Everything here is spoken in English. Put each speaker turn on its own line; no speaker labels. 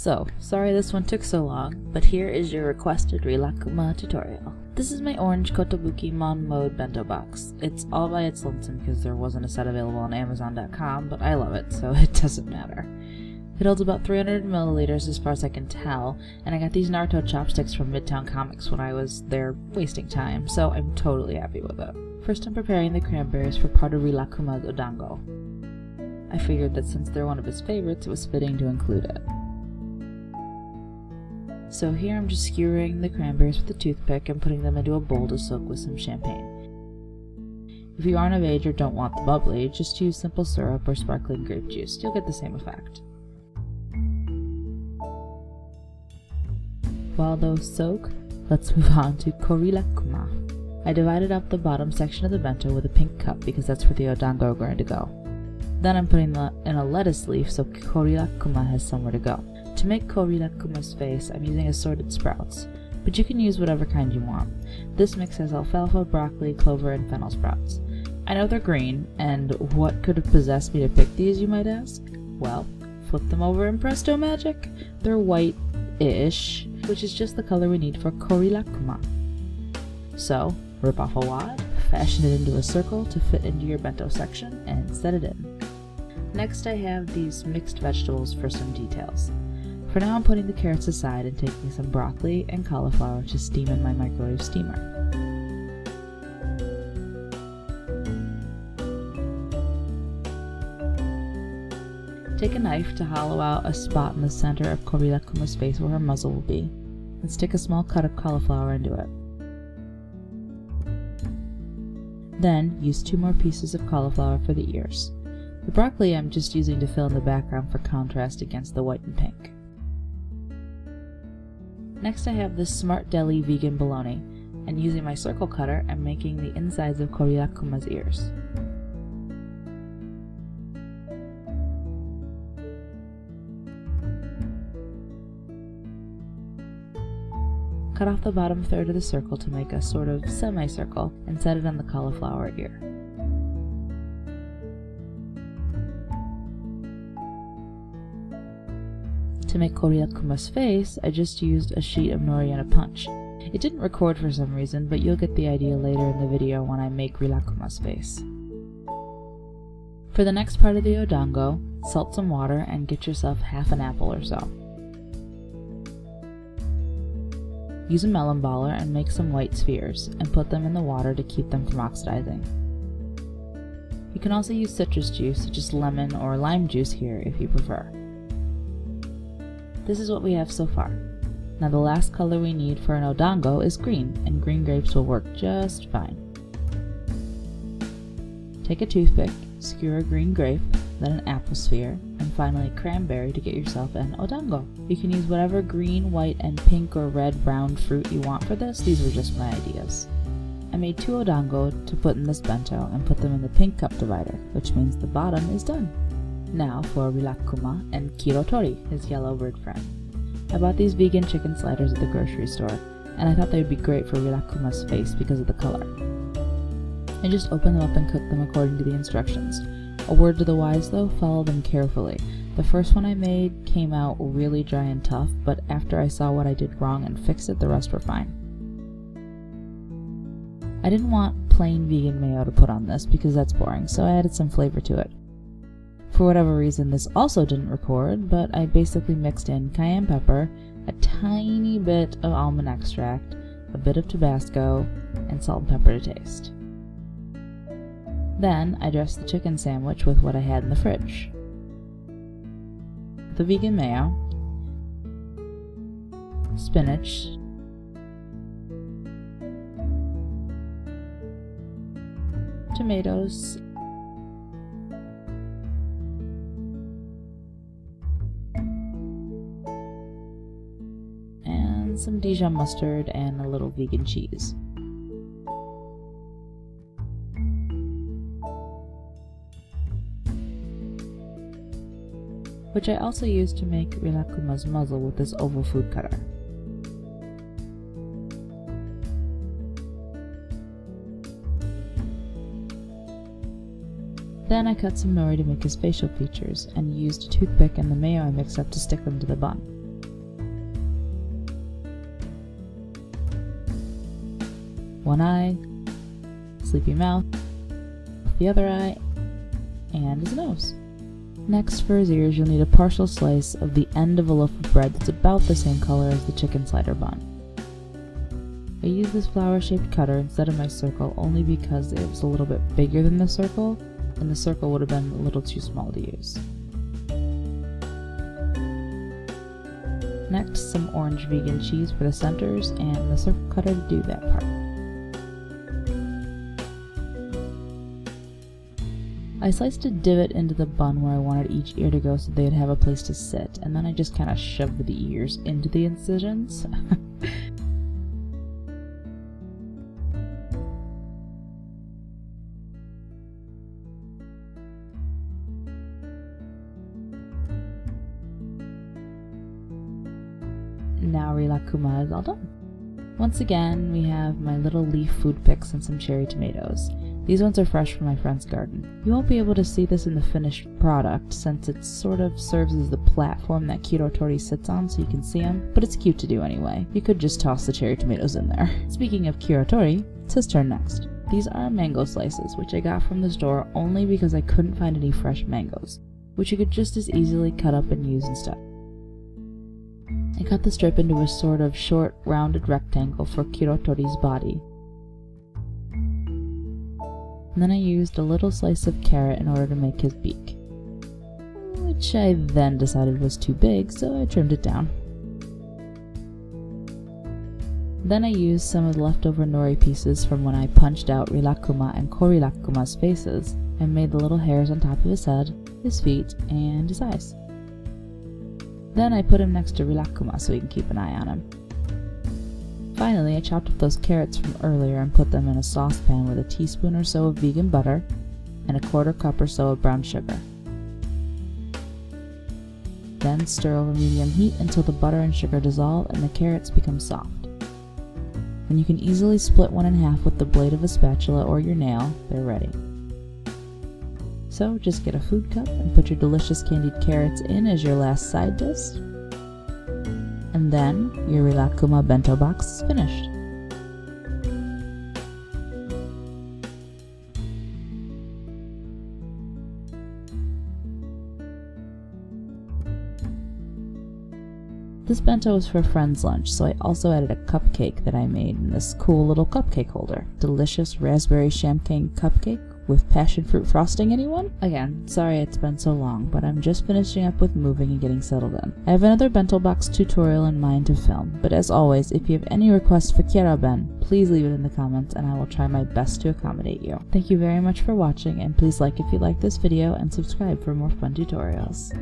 So, sorry this one took so long, but here is your requested Rilakkuma tutorial. This is my orange Kotobuki Mon Mode bento box. It's all by its lonesome because there wasn't a set available on Amazon.com, but I love it, so it doesn't matter. It holds about 300 milliliters as far as I can tell, and I got these Naruto chopsticks from Midtown Comics when I was there wasting time, so I'm totally happy with it. First I'm preparing the cranberries for part of Rilakkuma's odango. I figured that since they're one of his favorites, it was fitting to include it. So here I'm just skewering the cranberries with a toothpick and putting them into a bowl to soak with some champagne. If you aren't of age or don't want the bubbly, just use simple syrup or sparkling grape juice. You'll get the same effect. While those soak, let's move on to Rilakkuma. I divided up the bottom section of the bento with a pink cup because that's where the odango are going to go. Then I'm putting that in a lettuce leaf so Rilakkuma has somewhere to go. To make Rirakkuma's face, I'm using assorted sprouts, but you can use whatever kind you want. This mix has alfalfa, broccoli, clover, and fennel sprouts. I know they're green, and what could have possessed me to pick these, you might ask? Well, flip them over and presto magic! They're white-ish, which is just the color we need for Rilakkuma. So, rip off a wad, fashion it into a circle to fit into your bento section, and set it in. Next I have these mixed vegetables for some details. For now I'm putting the carrots aside and taking some broccoli and cauliflower to steam in my microwave steamer. Take a knife to hollow out a spot in the center of Rirakkuma's face where her muzzle will be, and stick a small cut of cauliflower into it. Then use 2 more pieces of cauliflower for the ears. The broccoli I'm just using to fill in the background for contrast against the white and pink. Next I have this Smart Deli vegan bologna, and using my circle cutter I'm making the insides of Rirakkuma's ears. Cut off the bottom third of the circle to make a sort of semicircle and set it on the cauliflower ear. To make Rirakkuma's face, I just used a sheet of nori and a punch. It didn't record for some reason, but you'll get the idea later in the video when I make Rilakkkuma's face. For the next part of the odango, salt some water and get yourself half an apple or so. Use a melon baller and make some white spheres, and put them in the water to keep them from oxidizing. You can also use citrus juice, such as lemon or lime juice here if you prefer. This is what we have so far. Now the last color we need for an odango is green, and green grapes will work just fine. Take a toothpick, skewer a green grape, then an apple sphere, and finally cranberry to get yourself an odango. You can use whatever green, white, and pink or red brown fruit you want for this. These were just my ideas. I made 2 odango to put in this bento and put them in the pink cup divider, which means the bottom is done. Now for Rilakkuma and Kirotori, his yellow bird friend. I bought these vegan chicken sliders at the grocery store, and I thought they would be great for Rilakkkuma's face because of the color. I just opened them up and cooked them according to the instructions. A word to the wise though, follow them carefully. The first one I made came out really dry and tough, but after I saw what I did wrong and fixed it, the rest were fine. I didn't want plain vegan mayo to put on this because that's boring, so I added some flavor to it. For whatever reason this also didn't record, but I basically mixed in cayenne pepper, a tiny bit of almond extract, a bit of Tabasco, and salt and pepper to taste. Then I dressed the chicken sandwich with what I had in the fridge. The vegan mayo, spinach, tomatoes, and some Dijon mustard and a little vegan cheese. Which I also used to make Rilakkkuma's muzzle with this oval food cutter. Then I cut some nori to make his facial features, and used a toothpick and the mayo I mixed up to stick them to the bun. one eye, sleepy mouth, the other eye, and his nose. Next, for his ears, you'll need a partial slice of the end of a loaf of bread that's about the same color as the chicken slider bun. I used this flower-shaped cutter instead of my circle only because it was a little bit bigger than the circle, and the circle would have been a little too small to use. Next, some orange vegan cheese for the centers, and the circle cutter to do that part. I sliced a divot into the bun where I wanted each ear to go so they'd have a place to sit, and then I just kind of shoved the ears into the incisions. Now Rilakkuma is all done. Once again, we have my little leaf food picks and some cherry tomatoes. These ones are fresh from my friend's garden. You won't be able to see this in the finished product since it sort of serves as the platform that Kyaraben sits on so you can see them, but it's cute to do anyway. You could just toss the cherry tomatoes in there. Speaking of Kyaraben, it's his turn next. These are mango slices, which I got from the store only because I couldn't find any fresh mangoes, which you could just as easily cut up and use instead. I cut the strip into a sort of short, rounded rectangle for Kyaraben's body. And then I used a little slice of carrot in order to make his beak, which I then decided was too big, so I trimmed it down. Then I used some of the leftover nori pieces from when I punched out Rilakkuma and Rilakkuma faces and made the little hairs on top of his head, his feet, and his eyes. Then I put him next to Rilakkuma so he can keep an eye on him. Finally, I chopped up those carrots from earlier and put them in a saucepan with a teaspoon or so of vegan butter and a 1/4 cup or so of brown sugar. Then stir over medium heat until the butter and sugar dissolve and the carrots become soft. When you can easily split one in half with the blade of a spatula or your nail, they're ready. So just get a food cup and put your delicious candied carrots in as your last side dish. And then your Rilakkuma bento box is finished. This bento was for a friend's lunch, so I also added a cupcake that I made in this cool little cupcake holder. Delicious raspberry champagne cupcake with passion fruit frosting, anyone? Again, sorry it's been so long, but I'm just finishing up with moving and getting settled in. I have another bento box tutorial in mind to film, but as always, if you have any requests for Kyaraben, please leave it in the comments and I will try my best to accommodate you. Thank you very much for watching, and please like if you like this video and subscribe for more fun tutorials.